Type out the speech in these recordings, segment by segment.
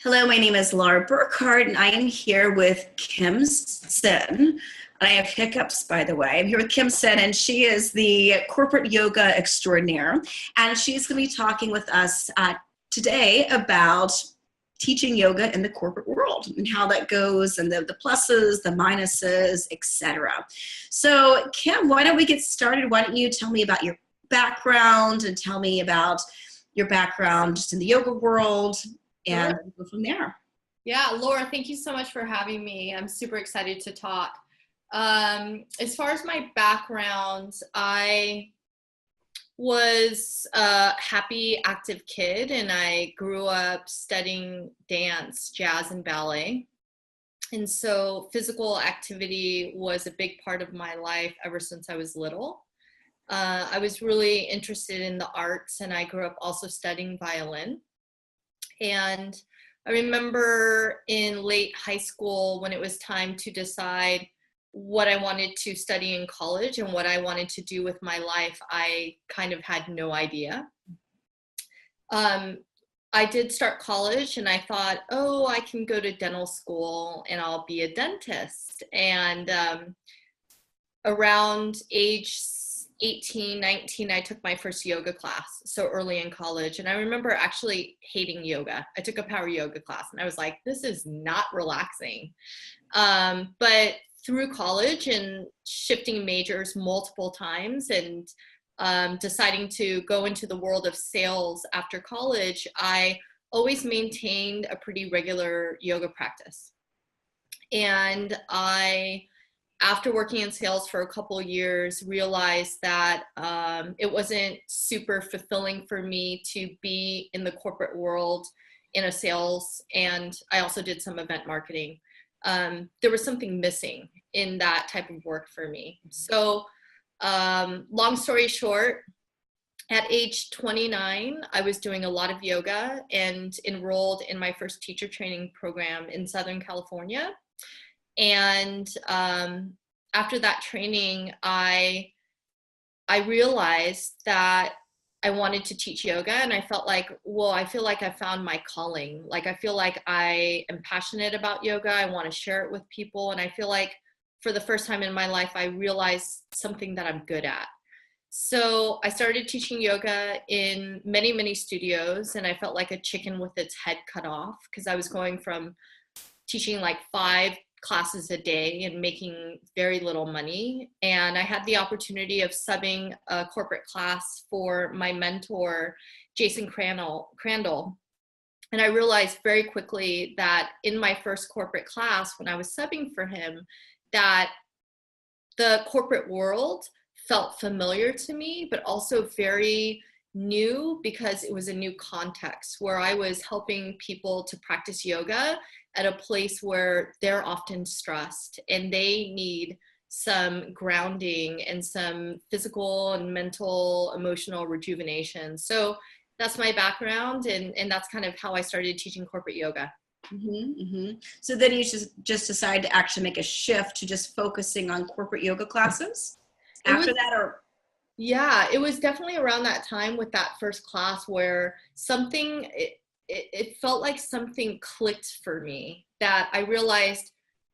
Hello, my name is Laura Burkhardt, and I am here with Kim Sin. I have hiccups, by the way. I'm here with Kim Sin, and she is the corporate yoga extraordinaire. And she's going to be talking with us today about teaching yoga in the corporate world and how that goes, and the pluses, the minuses, etc. So, Kim, why don't we get started? Why don't you tell me about your background and tell me about your background just in the yoga world, and go from there. Yeah, Laura, thank you so much for having me. I'm super excited to talk. As far as my background, I was a happy, active kid, and I grew up studying dance, jazz, and ballet. And so physical activity was a big part of my life ever since I was little. I was really interested in the arts, and I grew up also studying violin. And I remember in late high school when it was time to decide what I wanted to study in college and what I wanted to do with my life, I kind of had no idea. I did start college and I thought, oh, I can go to dental school and I'll be a dentist. And around age 18, 19, I took my first yoga class, so early in college. And I remember actually hating yoga. I took a power yoga class and I was like, this is not relaxing. But through college and shifting majors multiple times and deciding to go into the world of sales after college, I always maintained a pretty regular yoga practice. And after working in sales for a couple of years, realized that it wasn't super fulfilling for me to be in the corporate world in a sales, and I also did some event marketing. There was something missing in that type of work for me. So long story short, at age 29, I was doing a lot of yoga and enrolled in my first teacher training program in Southern California. And after that training, I realized that I wanted to teach yoga, and I felt like, well, I feel like I found my calling. Like, I feel like I am passionate about yoga. I want to share it with people. And I feel like for the first time in my life, I realized something that I'm good at. So I started teaching yoga in many, many studios, and I felt like a chicken with its head cut off because I was going from teaching like 5 classes a day and making very little money. And I had the opportunity of subbing a corporate class for my mentor, Jason Crandall. And I realized very quickly that in my first corporate class, when I was subbing for him, that the corporate world felt familiar to me, but also very new because it was a new context where I was helping people to practice yoga at a place where they're often stressed and they need some grounding and some physical and mental, emotional rejuvenation. So that's my background, and that's kind of how I started teaching corporate yoga. Mm-hmm, mm-hmm. So then you just decide to actually make a shift to just focusing on corporate yoga classes after that, or? Yeah, it was definitely around that time with that first class where it felt like something clicked for me, that I realized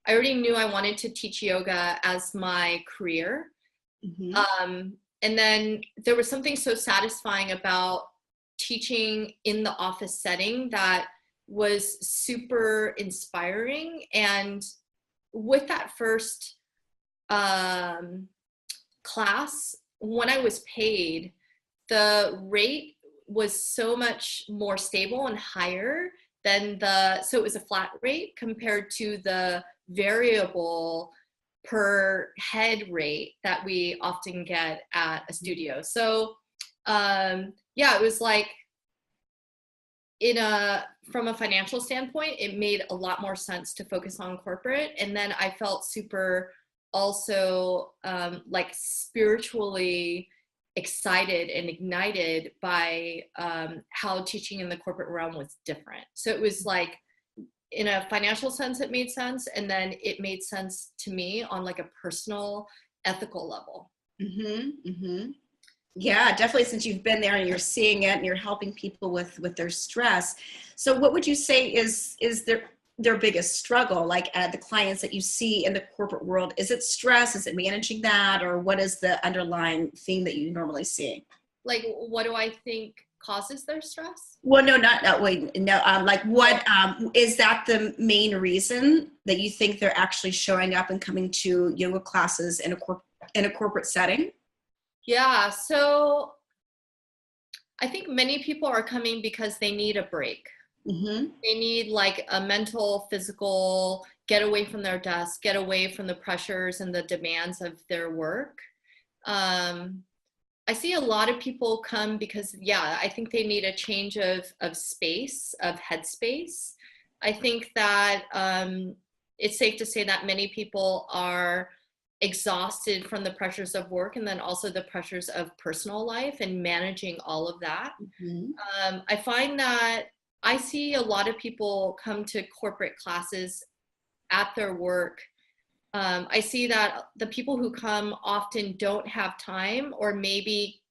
I already knew I wanted to teach yoga as my career. Mm-hmm. And then there was something so satisfying about teaching in the office setting that was super inspiring. And with that first class, when I was paid, the rate was so much more stable and higher than so it was a flat rate compared to the variable per head rate that we often get at a studio. So yeah, it was like from a financial standpoint, it made a lot more sense to focus on corporate. And then I felt super also like spiritually excited and ignited by how teaching in the corporate realm was different. So it was like, in a financial sense, it made sense. And then it made sense to me on like a personal, ethical level. Mm-hmm, mm-hmm. Yeah, definitely, since you've been there and you're seeing it and you're helping people with their stress. So what would you say is their biggest struggle, like the clients that you see in the corporate world? Is it stress? Is it managing that? Or what is the underlying theme that you normally see? Like, what do I think causes their stress? Well, no, not no, wait, no. Like, what is that the main reason that you think they're actually showing up and coming to yoga classes in a corporate setting? Yeah, so I think many people are coming because they need a break. Mm-hmm. They need like a mental, physical, get away from their desk, get away from the pressures and the demands of their work. Um, I see a lot of people come because, yeah, I think they need a change of space, of headspace. I think that it's safe to say that many people are exhausted from the pressures of work and then also the pressures of personal life and managing all of that. Mm-hmm. I find that I see a lot of people come to corporate classes at their work. I see that the people who come often don't have time, or maybe,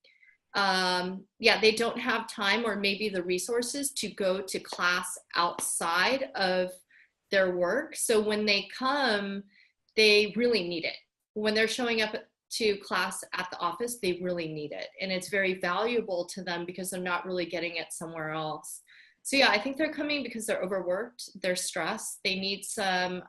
they don't have time or maybe the resources to go to class outside of their work. So when they come, they really need it. When they're showing up to class at the office, they really need it. And it's very valuable to them because they're not really getting it somewhere else. So yeah, I think they're coming because they're overworked, they're stressed, they need some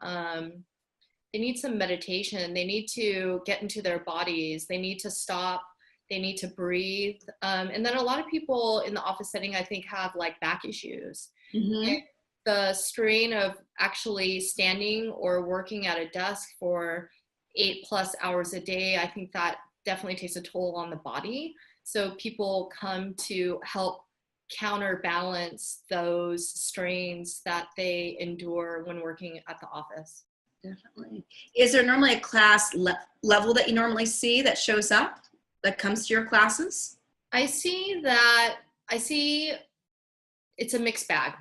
meditation. They need to get into their bodies. They need to stop. They need to breathe. And then a lot of people in the office setting, I think, have like back issues. And Mm-hmm. the strain of actually standing or working at a desk for 8+ hours a day, I think that definitely takes a toll on the body. So people come to help counterbalance those strains that they endure when working at the office. Definitely. Is there normally a class level that you normally see that shows up, that comes to your classes? I see it's a mixed bag.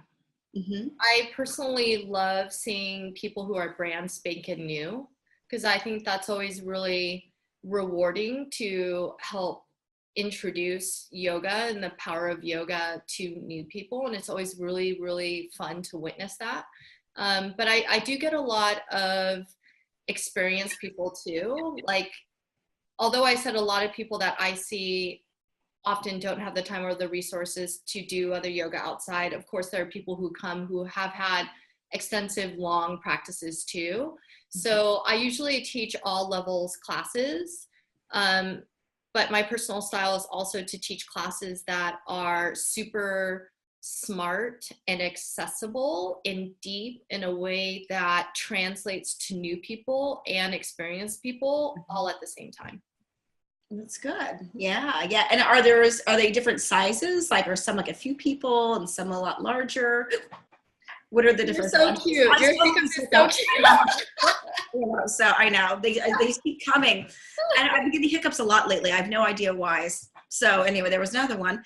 Mm-hmm. I personally love seeing people who are brand spanking new because I think that's always really rewarding to help introduce yoga and the power of yoga to new people. And it's always really, really fun to witness that. But I do get a lot of experienced people too. Like, although I said a lot of people that I see often don't have the time or the resources to do other yoga outside. Of course, there are people who come who have had extensive, long practices too. So I usually teach all levels classes. But my personal style is also to teach classes that are super smart and accessible and deep in a way that translates to new people and experienced people all at the same time. That's good. Yeah, yeah. And are they different sizes? Like, are some like a few people and some a lot larger? What are the You're different? so cute. Your hiccup is so cute. So I know they keep coming, and I've been getting hiccups a lot lately. I have no idea why. So anyway, there was another one.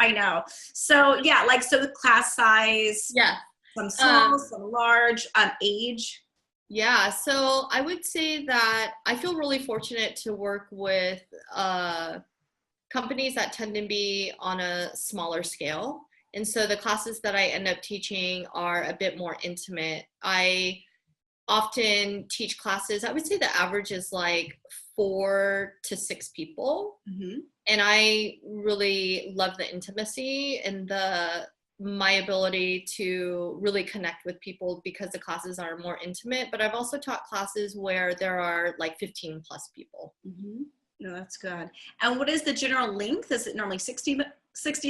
I know. So yeah, like, so the class size, Yeah. some small, some large, age. Yeah, so I would say that I feel really fortunate to work with companies that tend to be on a smaller scale. And so the classes that I end up teaching are a bit more intimate. I often teach classes, I would say the average is like 4 to 6 people. Mm-hmm. And I really love the intimacy and my ability to really connect with people because the classes are more intimate. But I've also taught classes where there are like 15+ people. Mm-hmm. No, that's good. And what is the general length? Is it normally 60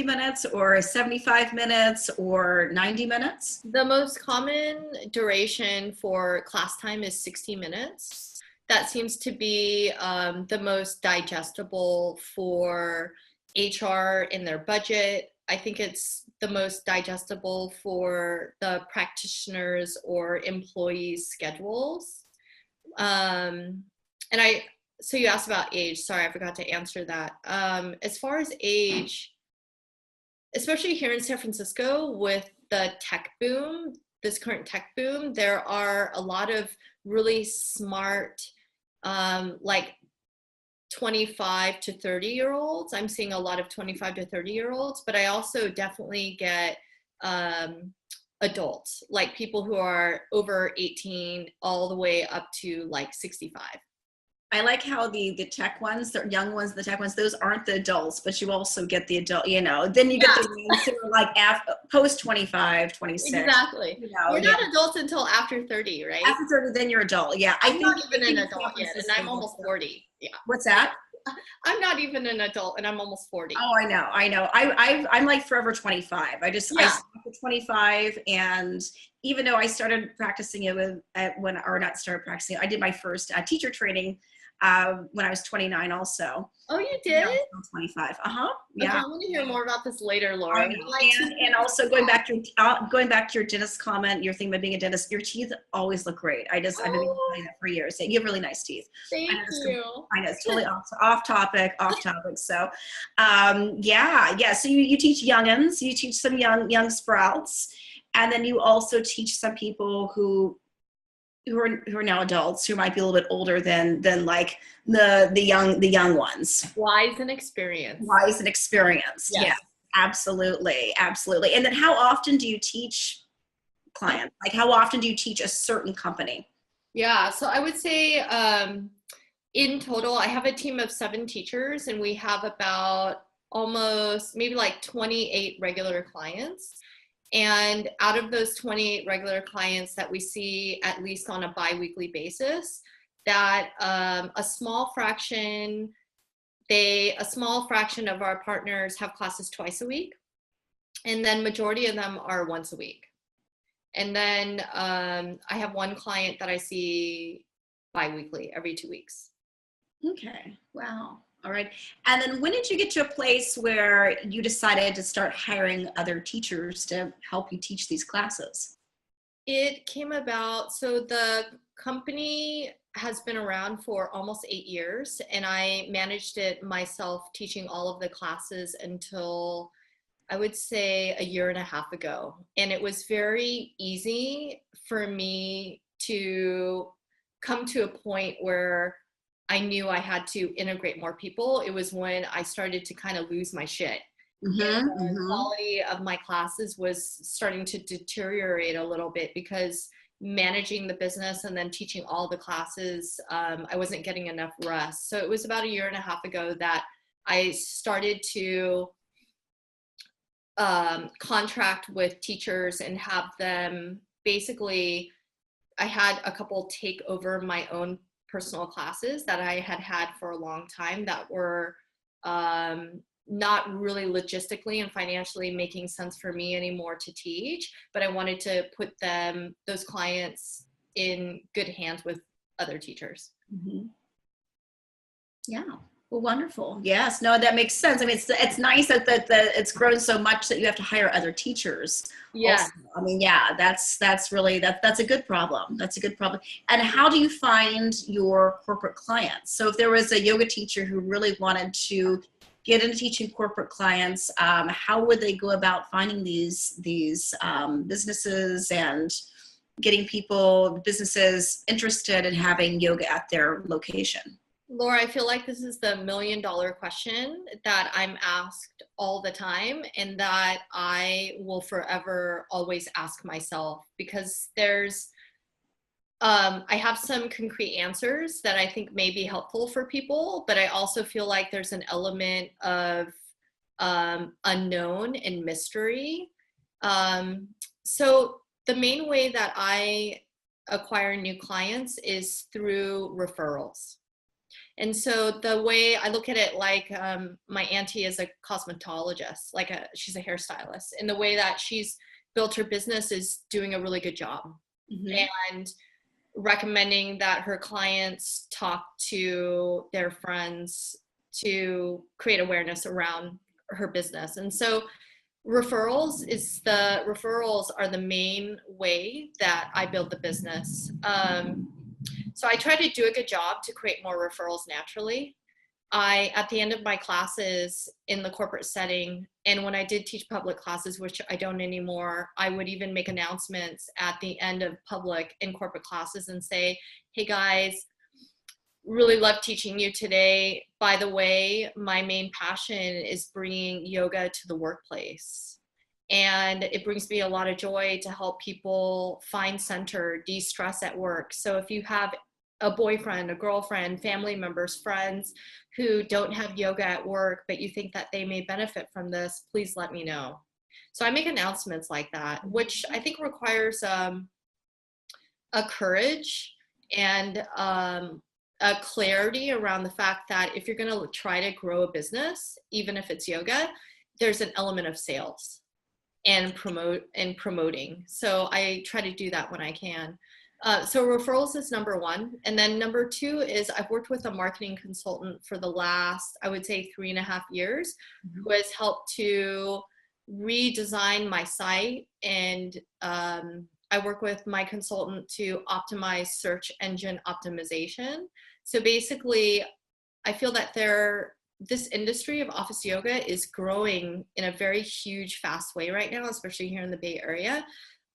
minutes or 75 minutes or 90 minutes? The most common duration for class time is 60 minutes. That seems to be the most digestible for HR in their budget. I think it's the most digestible for the practitioners or employees' schedules. So you asked about age. Sorry, I forgot to answer that. As far as age, especially here in San Francisco with the tech boom, this current tech boom, there are a lot of really smart, like 25 to 30-year-olds. I'm seeing a lot of 25 to 30-year-olds, but I also definitely get adults, like people who are over 18 all the way up to like 65. I like how the tech ones, the young ones, the tech ones, those aren't the adults, but you also get the adult, you know, then you get the ones who are like post 25, 26. Exactly. You know, you're not adults until after 30, right? After 30, then you're adult. Yeah. I'm not even an adult yet, and I'm almost 40. Yeah. What's that? I'm not even an adult, and I'm almost 40. Oh, I know. I'm like forever 25. I stopped at 25, and even though I started practicing it not started practicing, I did my first teacher training when I was 29 also. Oh, you did? Yeah, 25. Yeah. Okay, I want to hear more about this later, Laura. And also going back to your dentist comment, your thing about being a dentist, your teeth always look great. I've been saying that for years. You have really nice teeth. Thank you. I know it's totally off topic. So, yeah. So you teach youngins, you teach some young sprouts, and then you also teach some people who are now adults, who might be a little bit older than like the young ones. Wise and experienced. Yes. Yeah, absolutely. And then how often do you teach clients? Like how often do you teach a certain company? Yeah, so I would say in total, I have a team of 7 teachers, and we have about almost maybe like 28 regular clients. And out of those 28 regular clients that we see at least on a bi-weekly basis, that a small fraction of our partners have classes twice a week, and then majority of them are once a week. And then I have one client that I see bi-weekly, every 2 weeks. Okay. Wow. All right. And then when did you get to a place where you decided to start hiring other teachers to help you teach these classes? It came about, so the company has been around for almost 8 years, and I managed it myself, teaching all of the classes until I would say a year and a half ago. And it was very easy for me to come to a point where I knew I had to integrate more people. It was when I started to kind of lose my shit. The quality of my classes was starting to deteriorate a little bit, because managing the business and then teaching all the classes, I wasn't getting enough rest. So it was about a year and a half ago that I started to contract with teachers and have them basically, I had a couple take over my own personal classes that I had for a long time that were not really logistically and financially making sense for me anymore to teach, but I wanted to put those clients in good hands with other teachers. Yeah. Well, wonderful. Yes. No, that makes sense. I mean, it's nice that it's grown so much that you have to hire other teachers. Yeah. Also. I mean, yeah, that's really, that's a good problem. That's a good problem. And how do you find your corporate clients? So if there was a yoga teacher who really wanted to get into teaching corporate clients, how would they go about finding these businesses and getting businesses interested in having yoga at their location? Laura, I feel like this is the $1 million question that I'm asked all the time, and that I will forever always ask myself, because I have some concrete answers that I think may be helpful for people, but I also feel like there's an element of unknown and mystery. So the main way that I acquire new clients is through referrals. And so the way I look at it, like my auntie is a cosmetologist, she's a hairstylist, and the way that she's built her business is doing a really good job, and recommending that her clients talk to their friends to create awareness around her business. And so referrals are the main way that I build the business. So I try to do a good job to create more referrals naturally. At the end of my classes in the corporate setting, and when I did teach public classes, which I don't anymore, I would even make announcements at the end of public and corporate classes and say, hey guys, really love teaching you today. By the way, my main passion is bringing yoga to the workplace. And it brings me a lot of joy to help people find center, de-stress at work. So if you have a boyfriend, a girlfriend, family members, friends who don't have yoga at work, but you think that they may benefit from this, please let me know. So I make announcements like that, which I think requires a courage and a clarity around the fact that if you're going to try to grow a business, even if it's yoga, there's an element of sales and promoting. So I try to do that when I can. So referrals is number one. And then number two is I've worked with a marketing consultant for the last, I would say 3.5 years, who has helped to redesign my site. And I work with my consultant to optimize search engine optimization. So basically, I feel that this industry of office yoga is growing in a very huge, fast way right now, especially here in the Bay Area.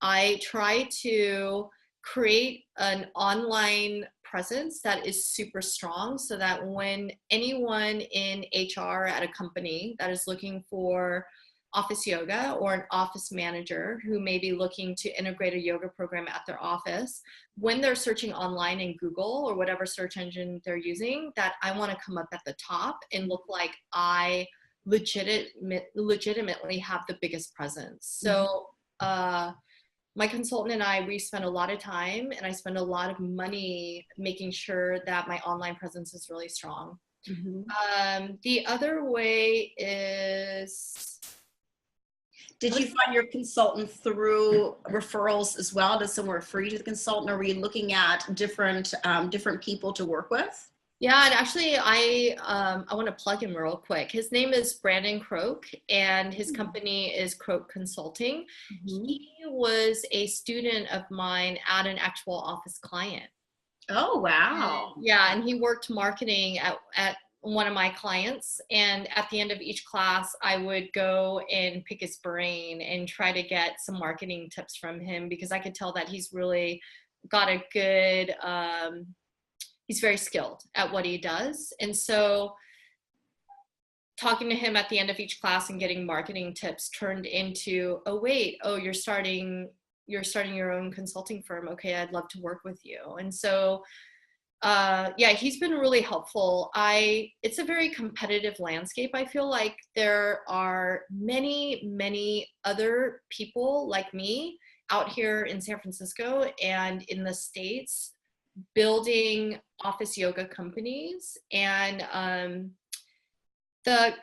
I try to create an online presence that is super strong so that when anyone in HR at a company that is looking for office yoga or an office manager who may be looking to integrate a yoga program at their office, when they're searching online in Google or whatever search engine they're using, that I want to come up at the top and look like I legitimately have the biggest presence. So my consultant and I, we spend a lot of time and I spend a lot of money making sure that my online presence is really strong. The other way is... Did you find your consultant through referrals as well? Does someone refer you to the consultant, or were you looking at different people to work with? Yeah, and actually, I want to plug him real quick. His name is Brandon Croak, and his company is Croak Consulting. He was a student of mine at an actual office client. Oh, wow. Yeah, and he worked marketing at one of my clients, and at the end of each class I would go and pick his brain and try to get some marketing tips from him, because I could tell that he's really got a good he's very skilled at what he does. And so talking to him at the end of each class and getting marketing tips turned into, you're starting your own consulting firm. Okay, I'd love to work with you. And so yeah, he's been really helpful. It's a very competitive landscape. I feel like there are many other people like me out here in San Francisco and in the States building office yoga companies. And the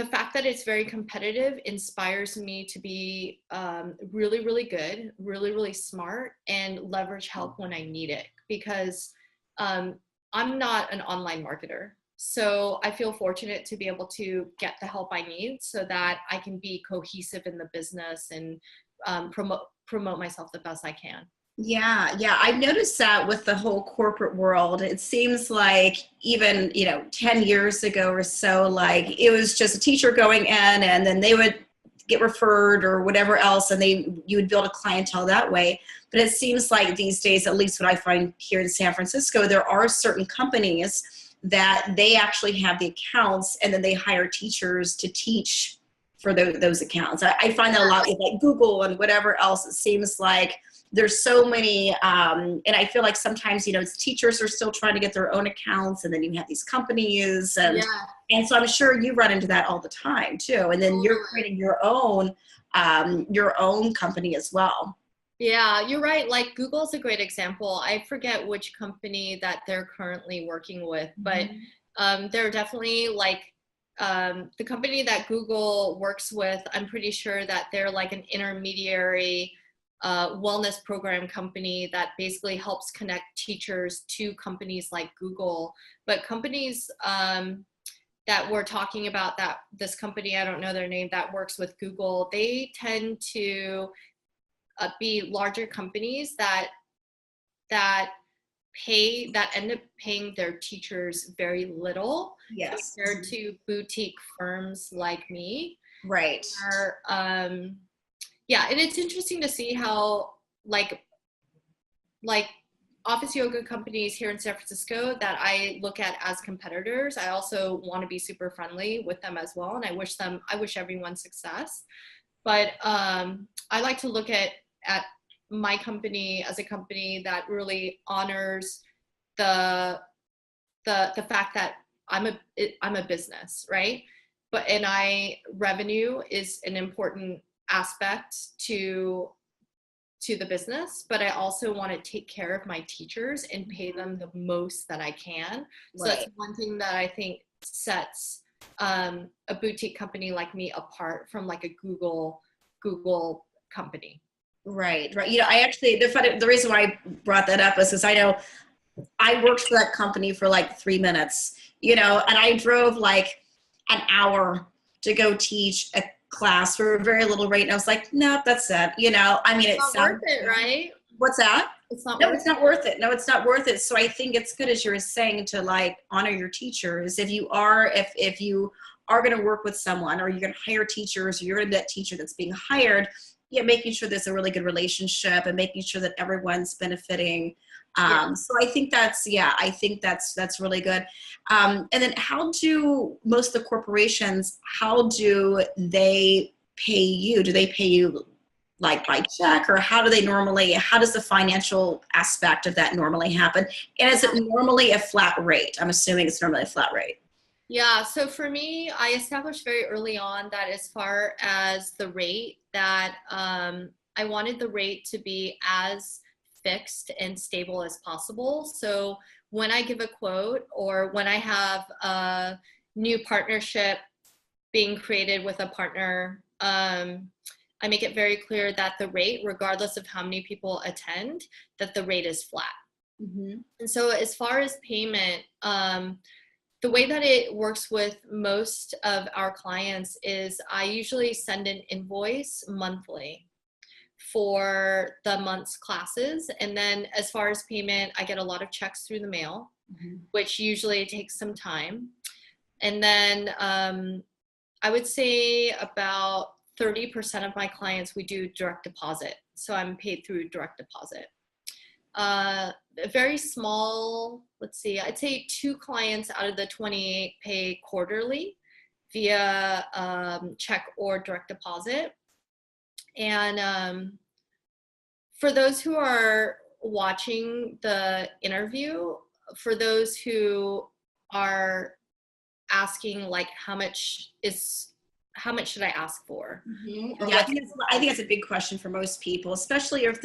fact that it's very competitive inspires me to be really good, really smart, and leverage help when I need it, because I'm not an online marketer. So I feel fortunate to be able to get the help I need so that I can be cohesive in the business and promote myself the best I can. Yeah, I've noticed that with the whole corporate world. It seems like even, 10 years ago or so, like it was just a teacher going in and then they would get referred or whatever else, and you would build a clientele that way. But it seems like these days, at least what I find here in San Francisco, there are certain companies that they actually have the accounts and then they hire teachers to teach for those accounts. I find that a lot with like Google and whatever else. It seems like there's so many, and I feel like sometimes, teachers are still trying to get their own accounts, and then you have these companies, and so I'm sure you run into that all the time too. And then you're creating your own company as well. Yeah, you're right. Like Google's a great example. I forget which company that they're currently working with, but they're definitely like the company that Google works with. I'm pretty sure that they're like an intermediary wellness program company that basically helps connect teachers to companies like Google. But companies that we're talking about, that this company, I don't know their name, that works with Google, they tend to be larger companies that end up paying their teachers very little compared to boutique firms like me. Right. Yeah, and it's interesting to see how like office yoga companies here in San Francisco that I look at as competitors. I also want to be super friendly with them as well. And I wish everyone success. But I like to look at my company as a company that really honors the fact that I'm a business, right? Revenue is an important aspect to the business, but I also want to take care of my teachers and pay them the most that I can. So Right. that's one thing that I think sets a boutique company like me apart from like a Google company. Right. I actually, the reason why I brought that up is because I know I worked for that company for like 3 minutes, and I drove like an hour to go teach a class for a very little rate. And I was like, nope, that's it. I mean, It's not worth it, right? What's that? It's not No, worth it's not worth it. No, it's not worth it. So I think it's good, as you were saying, to like honor your teachers. If you are going to work with someone, or you're going to hire teachers, or you're going to be that teacher that's being hired, making sure there's a really good relationship and making sure that everyone's benefiting. So I think that's really good. And then how do most of the corporations, how do they pay you? Do they pay you like by check, or how does the financial aspect of that normally happen? And is it normally a flat rate? I'm assuming it's normally a flat rate. Yeah, so for me, I established very early on that as far as the rate, that I wanted the rate to be as fixed and stable as possible. So when I give a quote, or when I have a new partnership being created with a partner, I make it very clear that the rate, regardless of how many people attend, that the rate is flat. Mm-hmm. And so as far as payment, the way that it works with most of our clients is I usually send an invoice monthly for the month's classes. And then as far as payment, I get a lot of checks through the mail, which usually takes some time. And then I would say about 30% of my clients, we do direct deposit. So I'm paid through direct deposit. A very small, I'd say 2 clients out of the 28 pay quarterly via check or direct deposit. And for those who are watching the interview, for those who are asking like how much should I ask for? Mm-hmm. Yeah, I think that's a big question for most people, especially if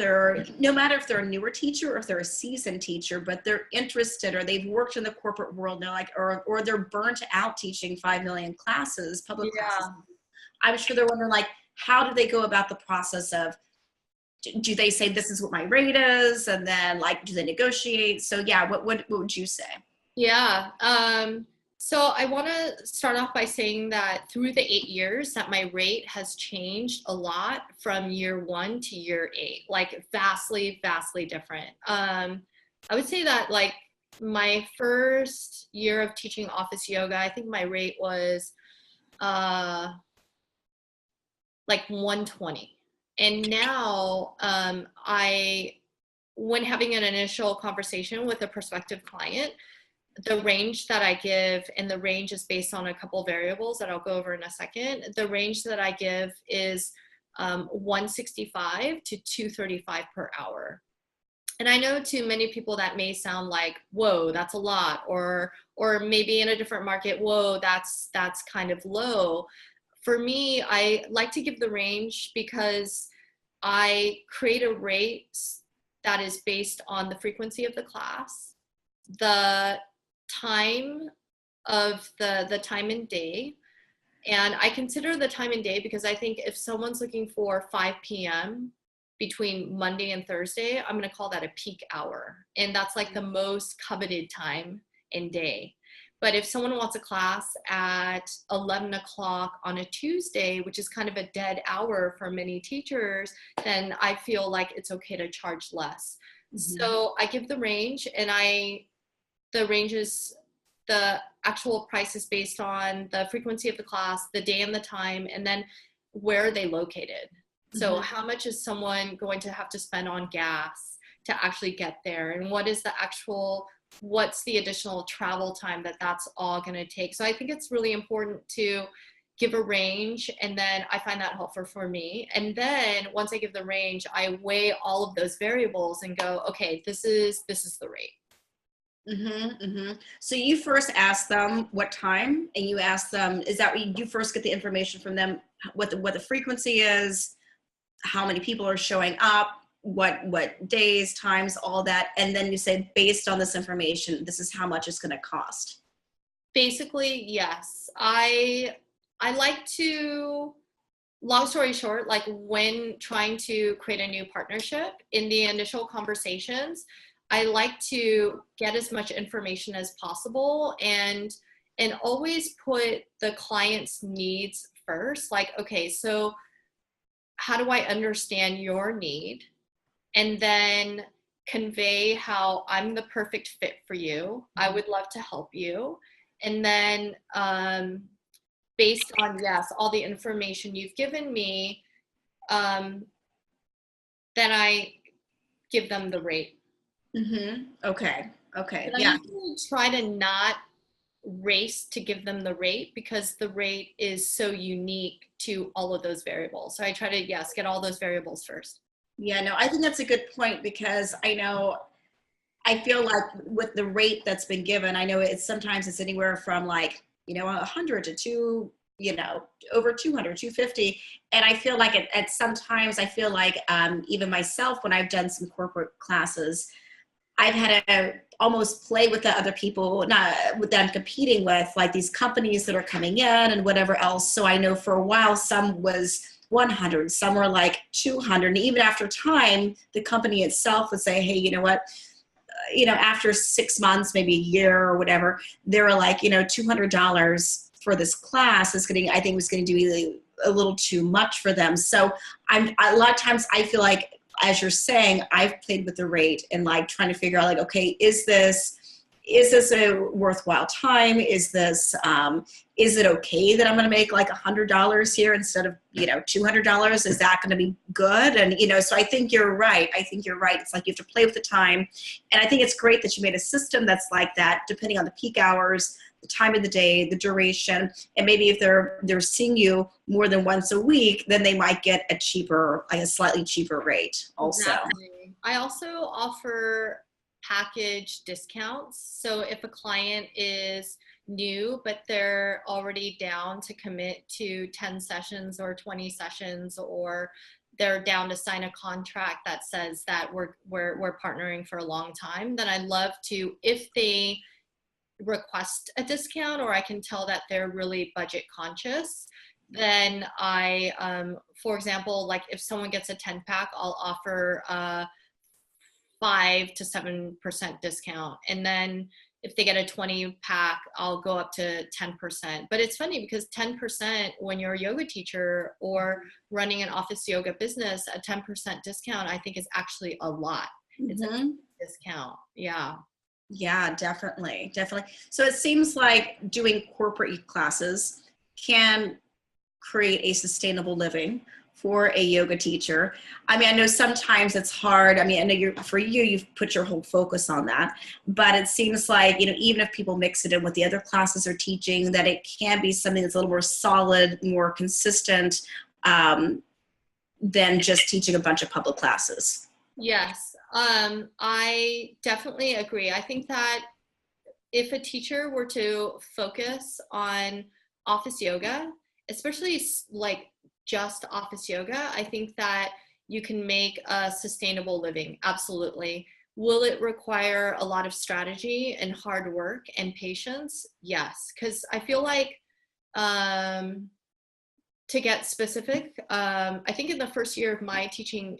no matter if they're a newer teacher or if they're a seasoned teacher, but they're interested, or they've worked in the corporate world, and they're like, or they're burnt out teaching 5 million classes, public classes. I'm sure they're wondering, like, how do they go about the process of, do they say this is what my rate is, and then like, do they negotiate? So yeah, what would you say? Yeah. So I want to start off by saying that through the 8 years that my rate has changed a lot from year 1 to year 8, like vastly, vastly different. I would say that like my first year of teaching office yoga, I think my rate was like 120. And now when having an initial conversation with a prospective client, the range that I give, and the range is based on a couple of variables that I'll go over in a second. The range that I give is 165 to 235 per hour. And I know to many people that may sound like, whoa, that's a lot, or maybe in a different market, whoa, that's kind of low. For me, I like to give the range because I create a rate that is based on the frequency of the class, the time of the time and day. And I consider the time and day because I think if someone's looking for 5 p.m. between Monday and Thursday, I'm going to call that a peak hour. And that's like the most coveted time and day. But if someone wants a class at 11 o'clock on a Tuesday, which is kind of a dead hour for many teachers, then I feel like it's okay to charge less. Mm-hmm. So I give the range, and the range is, the actual price is based on the frequency of the class, the day and the time, and then where are they located. Mm-hmm. So how much is someone going to have to spend on gas to actually get there, and what's the additional travel time that's all going to take. So I think it's really important to give a range, and then I find that helpful for me. And then once I give the range, I weigh all of those variables and go, okay, this is the rate. So you first ask them what time, and you ask them, is that what you first get the information from them, what the frequency is, how many people are showing up, what days, times, all that, and then you say, based on this information, this is how much it's going to cost. Basically, yes. I like to, long story short, like when trying to create a new partnership, in the initial conversations, I like to get as much information as possible and always put the client's needs first. Like, okay, so how do I understand your need? And then convey how I'm the perfect fit for you. I would love to help you. And then based on, yes, all the information you've given me, then I give them the rate. Okay. But Yeah. I usually try to not race to give them the rate, because the rate is so unique to all of those variables. So I try to, yes, get all those variables first. Yeah, no, I think that's a good point, because I feel like with the rate that's been given, I know sometimes it's anywhere from like, 100 to over 200, 250. And I feel like at sometimes I feel like even myself, when I've done some corporate classes, I've had to almost play with the other people, not with them competing with, like these companies that are coming in and whatever else. So I know for a while, some was 100, some were like 200. And even after time, the company itself would say, hey, you know what? After 6 months, maybe a year or whatever, they were like, $200 for this class I think was going to do a little too much for them. So a lot of times I feel like, as you're saying, I've played with the rate and like trying to figure out like, okay, is this a worthwhile time? Is it okay that I'm going to make like $100 here instead of, $200? Is that going to be good? And, so I think you're right. It's like you have to play with the time. And I think it's great that you made a system that's like that, depending on the peak hours, the time of the day, the duration, and maybe if they're seeing you more than once a week, then they might get a slightly cheaper rate also. Exactly. I also offer package discounts. So if a client is new, but they're already down to commit to 10 sessions or 20 sessions, or they're down to sign a contract that says that we're partnering for a long time, then I'd love to, if they request a discount, or I can tell that they're really budget conscious, then for example, like if someone gets a 10-pack, I'll offer 5 to 7% discount. And then if they get a 20-pack, I'll go up to 10%. But it's funny because 10%, when you're a yoga teacher or running an office yoga business, a 10% discount, I think is actually a lot. It's a discount. Yeah. Yeah, definitely. So it seems like doing corporate classes can create a sustainable living for a yoga teacher. I mean, I know sometimes it's hard. I mean, I know you've put your whole focus on that, but it seems like, even if people mix it in with the other classes they're teaching, that it can be something that's a little more solid, more consistent, than just teaching a bunch of public classes. Yes, I definitely agree. I think that if a teacher were to focus on office yoga, especially like just office yoga, I think that you can make a sustainable living. Absolutely. Will it require a lot of strategy and hard work and patience? Yes, because I feel like to get specific, I think in the first year of my teaching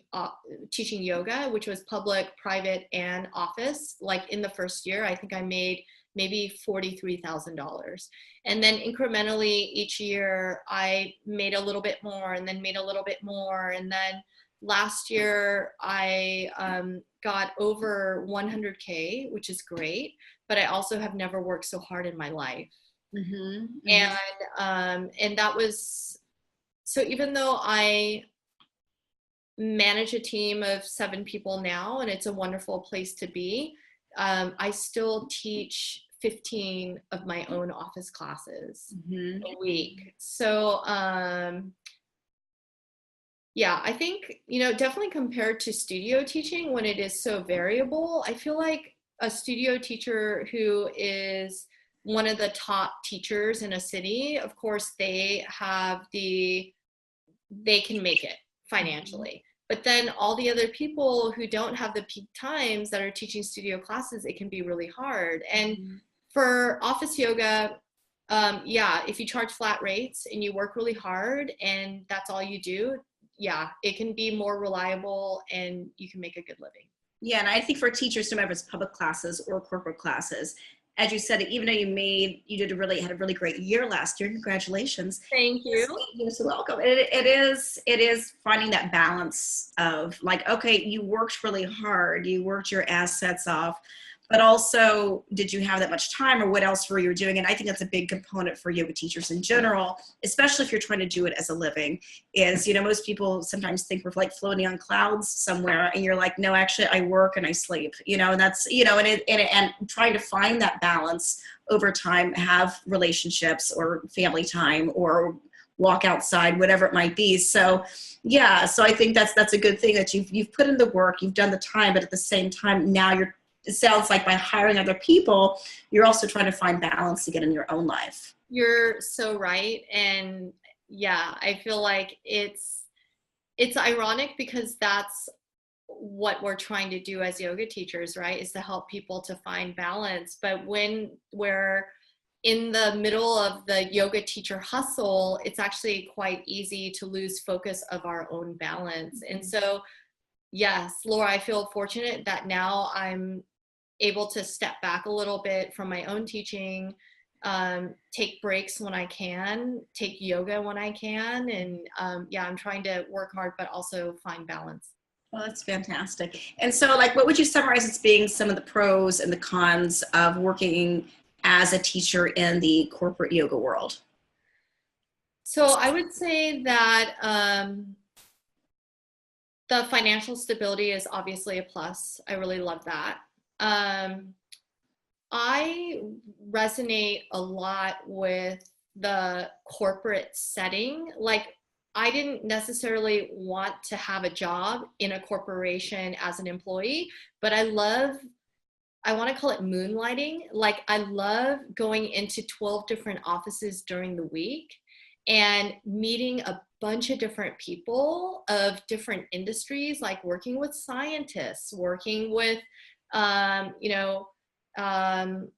yoga, which was public, private, and office, like in the first year, I think I made maybe $43,000. And then incrementally each year, I made a little bit more and then made a little bit more. And then last year, I got over 100K, which is great, but I also have never worked so hard in my life. And that was, so even though I manage a team of 7 people now, and it's a wonderful place to be. I still teach 15 of my own office classes a week. So, yeah, I think, definitely compared to studio teaching when it is so variable, I feel like a studio teacher who is one of the top teachers in a city, of course, they can make it financially. But then all the other people who don't have the peak times that are teaching studio classes, it can be really hard. And for office yoga, yeah, if you charge flat rates and you work really hard and that's all you do, yeah, it can be more reliable and you can make a good living. Yeah, and I think for teachers, no matter if it's public classes or corporate classes, as you said, even though you had a really great year last year. Congratulations. Thank you. You're so welcome. It is finding that balance of like, okay, you worked really hard, you worked your assets off, but also did you have that much time, or what else were you doing? And I think that's a big component for yoga teachers in general, especially if you're trying to do it as a living, is, most people sometimes think we're like floating on clouds somewhere, and you're like, no, actually I work and I sleep, and that's, and trying to find that balance over time, have relationships or family time or walk outside, whatever it might be. So yeah, so I think that's a good thing that you've put in the work, you've done the time, but at the same time, now it sounds like by hiring other people, you're also trying to find balance again in your own life. You're so right. And yeah, I feel like it's ironic because that's what we're trying to do as yoga teachers, right? Is to help people to find balance. But when we're in the middle of the yoga teacher hustle, it's actually quite easy to lose focus of our own balance. And so, yes, Laura, I feel fortunate that now I'm able to step back a little bit from my own teaching, take breaks when I can, take yoga when I can. And yeah, I'm trying to work hard, but also find balance. Well, that's fantastic. And so, like, what would you summarize as being some of the pros and the cons of working as a teacher in the corporate yoga world? So I would say that the financial stability is obviously a plus. I really love that. I resonate a lot with the corporate setting. Like, I didn't necessarily want to have a job in a corporation as an employee, but I want to call it moonlighting. Like, I love going into 12 different offices during the week and meeting a bunch of different people of different industries, like working with scientists, working with,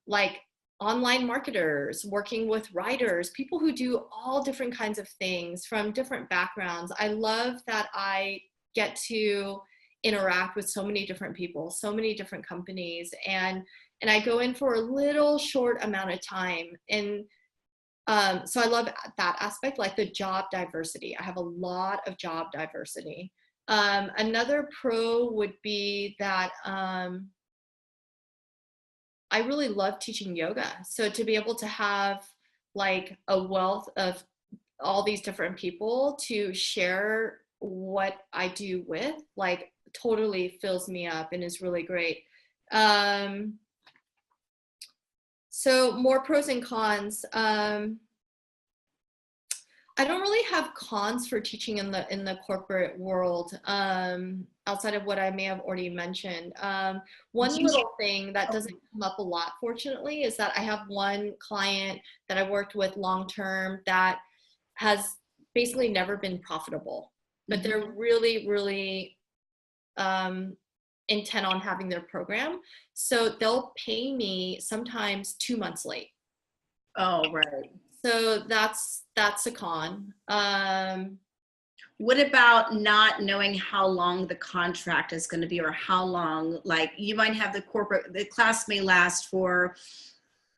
like online marketers, working with writers, people who do all different kinds of things from different backgrounds. I love that I get to interact with so many different people, so many different companies, and I go in for a little short amount of time. And so I love that aspect, like the job diversity. I have a lot of job diversity. Another pro would be that I really love teaching yoga. So to be able to have like a wealth of all these different people to share what I do with, like, totally fills me up and is really great. So more pros and cons. I don't really have cons for teaching in the corporate world, outside of what I may have already mentioned. One little thing that doesn't come up a lot, fortunately, is that I have one client that I worked with long term that has basically never been profitable, but they're really, really intent on having their program. So they'll pay me sometimes 2 months late. Oh, right. So that's a con. What about not knowing how long the contract is going to be, or how long, like you might have the class may last for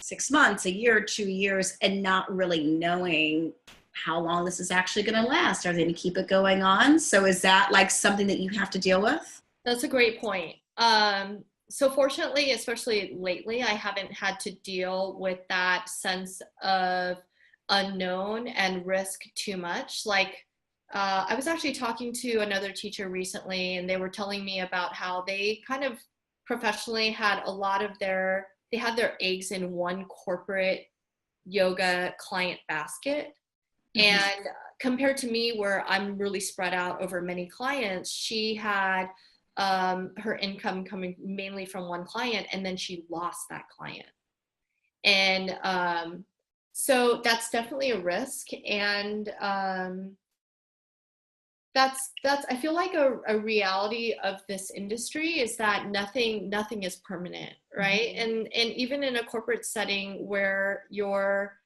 6 months, a year, 2 years, and not really knowing how long this is actually going to last. Are they going to keep it going on? So is that like something that you have to deal with? That's a great point. So fortunately, especially lately, I haven't had to deal with that sense of unknown and risk too much. Like, I was actually talking to another teacher recently, and they were telling me about how they kind of professionally had a lot of they had their eggs in one corporate yoga client basket. Mhm. And compared to me, where I'm really spread out over many clients, she had her income coming mainly from one client, and then she lost that client. And so that's definitely a risk. And that's I feel like a reality of this industry is that nothing is permanent, right? And even in a corporate setting where you're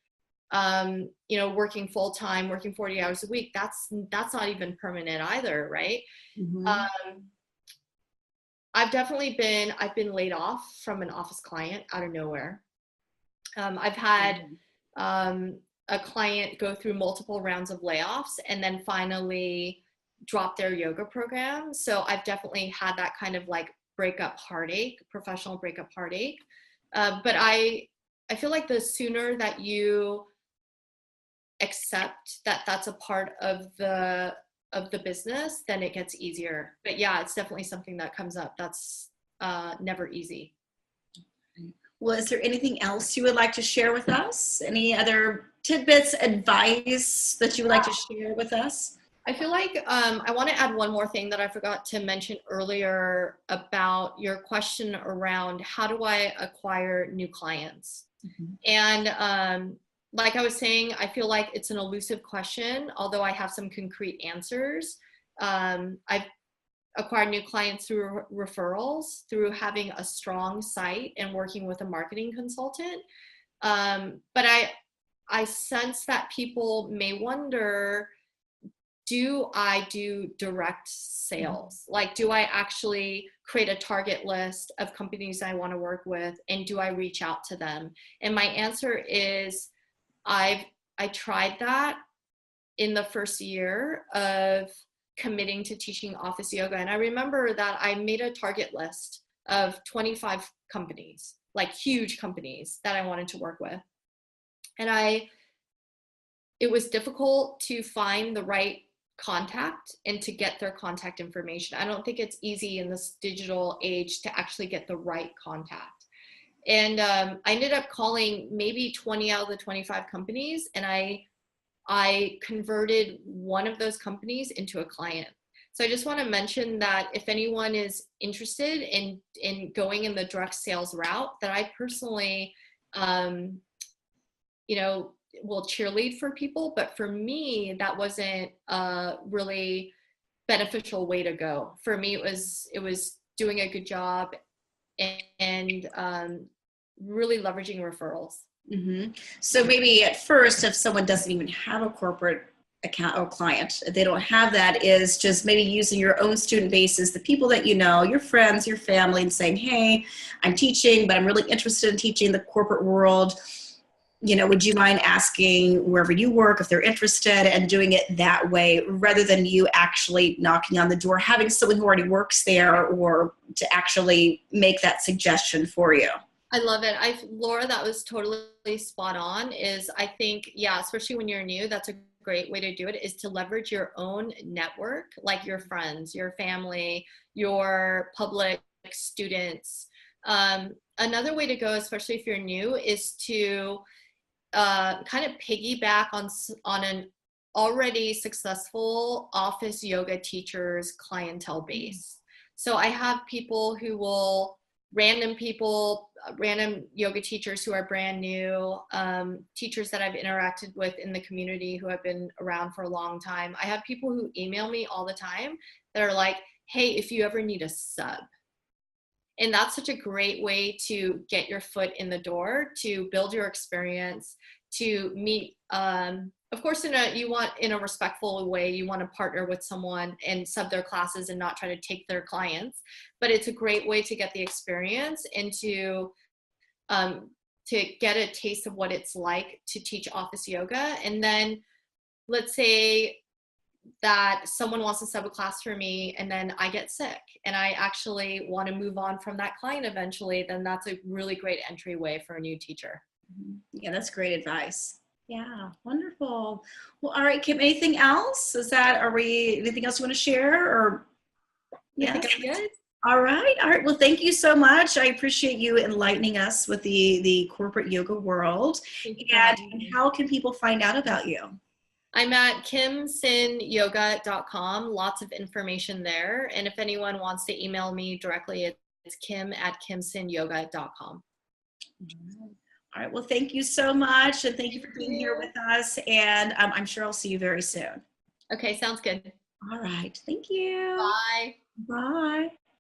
you know, working full time, working 40 hours a week, that's not even permanent either, right? Mhm. Um, I've been laid off from an office client out of nowhere. I've had a client go through multiple rounds of layoffs and then finally drop their yoga program. So I've definitely had that kind of like breakup heartache, professional breakup heartache. But I feel like the sooner that you accept that that's a part of the business, then it gets easier. But yeah, it's definitely something that comes up that's never easy. Well, is there anything else you would like to share with us? Any other tidbits, advice that you would like to share with us? I feel like I want to add one more thing that I forgot to mention earlier about your question around how do I acquire new clients? Mhm. And like I was saying, I feel like it's an elusive question, although I have some concrete answers. I've acquired new clients through referrals, through having a strong site and working with a marketing consultant. But I sense that people may wonder, do I do direct sales? Like, do I actually create a target list of companies I want to work with, and do I reach out to them? And my answer is I tried that in the first year of committing to teaching office yoga. And I remember that I made a target list of 25 companies, like huge companies that I wanted to work with. And it was difficult to find the right contact and to get their contact information. I don't think it's easy in this digital age to actually get the right contact. And I ended up calling maybe 20 out of the 25 companies, and I converted one of those companies into a client. So I just want to mention that if anyone is interested in going in the direct sales route, that I personally, you know, will cheerlead for people. But for me, that wasn't a really beneficial way to go. For me, it was doing a good job and really leveraging referrals. Mm-hmm. So maybe at first, if someone doesn't even have a corporate account or client, if they don't have that, is just maybe using your own student bases, the people that you know, your friends, your family, and saying, hey, I'm teaching, but I'm really interested in teaching the corporate world. You know, would you mind asking wherever you work if they're interested, and doing it that way rather than you actually knocking on the door, having someone who already works there or to actually make that suggestion for you? I love it. Laura, that was totally spot on. Is I think, yeah, especially when you're new, that's a great way to do it, is to leverage your own network, like your friends, your family, your public students. Another way to go, especially if you're new, is to kind of piggyback on an already successful office yoga teacher's clientele base. So I have people who will random yoga teachers who are brand new, teachers that I've interacted with in the community who have been around for a long time. I have people who email me all the time that are like, hey, if you ever need a sub. And that's such a great way to get your foot in the door, to build your experience, to meet, of course, in a respectful way, you want to partner with someone and sub their classes and not try to take their clients. But it's a great way to get the experience and to get a taste of what it's like to teach office yoga. And then let's say that someone wants to sub a class for me and then I get sick and I actually want to move on from that client eventually, then that's a really great entryway for a new teacher. Yeah, that's great advice. Yeah, wonderful. Well, all right, Kim, anything else? Anything else you want to share or? I think Yes. I'm good. All right. All right. Well, thank you so much. I appreciate you enlightening us with the corporate yoga world. Thank you for having And me. how can people find out about you? I'm at kimsinyoga.com. Lots of information there. And if anyone wants to email me directly, it's kim@kimsinyoga.com. All right. Well, thank you so much. And thank you for Thank being here you. with us. And I'm sure I'll see you very soon. Okay, sounds good. All right. Thank you. Bye. Bye.